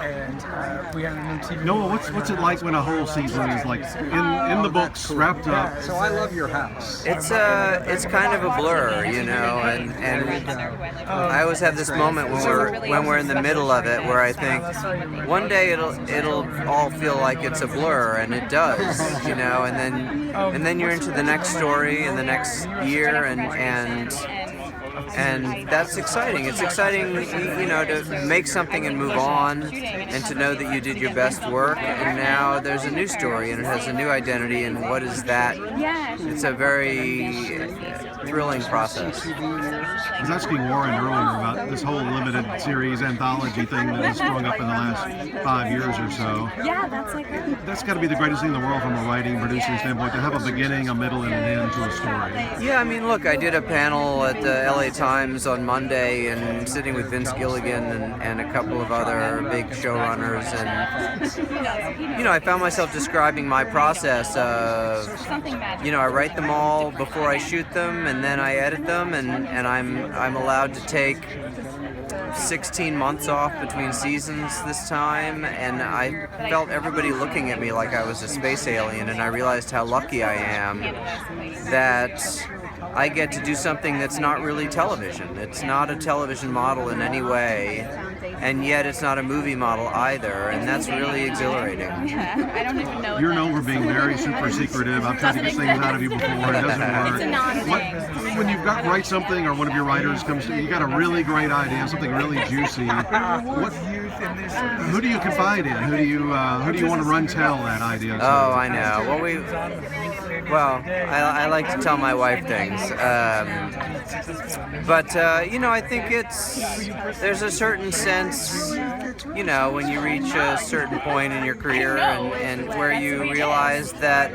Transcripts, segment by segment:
and we had a new TV. Noah, what's it like when a whole season is like in the books, wrapped up? So I love your house. It's kind of a blur, you know, and I always have this moment when we're in the middle of it where I think one day it'll all feel like it's a blur, and it does, you know, and then you're into the next story and the next year, and that's exciting. It's exciting, you know, to make something and move on, and to know that you did your best work, and now there's a new story, and it has a new identity, and what is that? It's a very thrilling process. I was asking Warren earlier about this whole limited series anthology thing that has sprung up in the last 5 years or so. Yeah, that's Got to be the greatest thing in the world from a writing, producing standpoint, to have a beginning, a middle, and an end to a story. Yeah, I mean, look, I did a panel at the LA Times on Monday, and sitting with Vince Gilligan and a couple of other big showrunners, and, you know, I found myself describing my process of, you know, I write them all before I shoot them, and then I edit them, and I'm allowed to take 16 months off between seasons this time, and I felt everybody looking at me like I was a space alien, and I realized how lucky I am that I get to do something that's not really television. It's not a television model in any way, and yet it's not a movie model either, and that's really exhilarating. I don't even know. You're known for being very super secretive. I've tried to get things out of you before. It doesn't work. When you've got to write something, or one of your writers comes to you, got a really great idea, something really juicy. Who do you confide in? Who do you want to run tell that idea to? Oh, I know. Well, I like to tell my wife things, but you know, I think there's a certain sense, you know, when you reach a certain point in your career and where you realize that,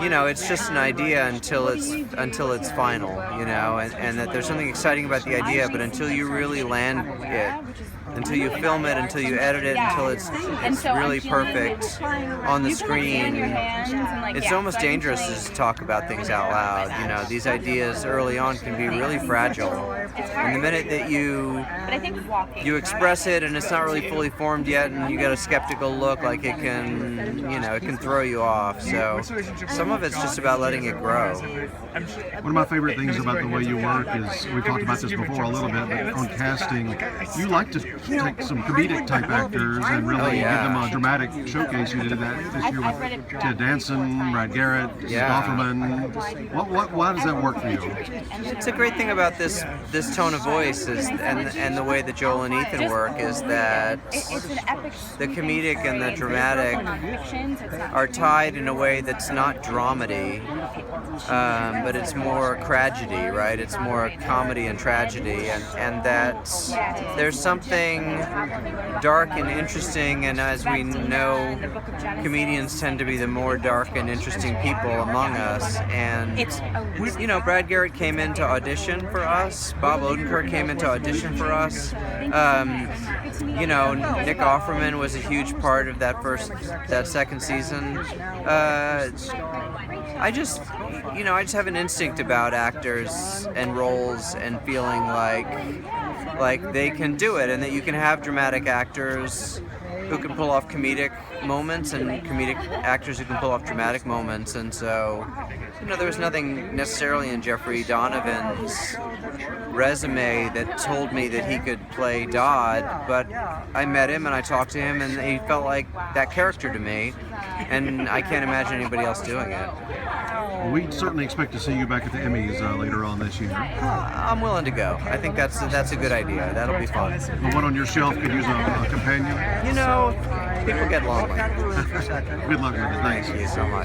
you know, it's just an idea until it's final, you know, and that there's something exciting about the idea, but until you really land it, until you film it, until you edit it, until it's really perfect on the screen, it's almost dangerous to just talk about things out loud. You know, these ideas early on can be really fragile. And the minute that you express it and it's not really fully formed yet, and you get a skeptical look, like it can throw you off. So some of it's just about letting it grow. One of my favorite things about the way you work is, we've talked about this before a little bit, but on casting, you like to take some comedic type actors and really give them a dramatic showcase. You did that this year with Ted Danson, Brad Garrett, Offerman. Why does that work for you? It's a great thing about this tone of voice and the way that Joel and Ethan work is that the comedic and the dramatic are tied in a way that's not dramedy, but it's more tragedy, right? It's more comedy and tragedy, and that there's something dark and interesting, and as we know, comedians tend to be the more dark and interesting people among us, and, you know, Brad Garrett came in to audition for us, Bob Odenkirk came in to audition for us, you know, Nick Offerman was a huge part of that second season. I just have an instinct about actors and roles and feeling like they can do it, and that you can have dramatic actors who can pull off comedic moments and comedic actors who can pull off dramatic moments. And so, you know, there was nothing necessarily in Jeffrey Donovan's resume that told me that he could play Dodd, but I met him and I talked to him, and he felt like that character to me, and I can't imagine anybody else doing it. Well, we certainly expect to see you back at the Emmys later on this year. I'm willing to go. I think that's a good idea. That'll be fun. The one on your shelf could use a companion. You know, people get lonely. Good luck with it. Thanks. Thank you so much.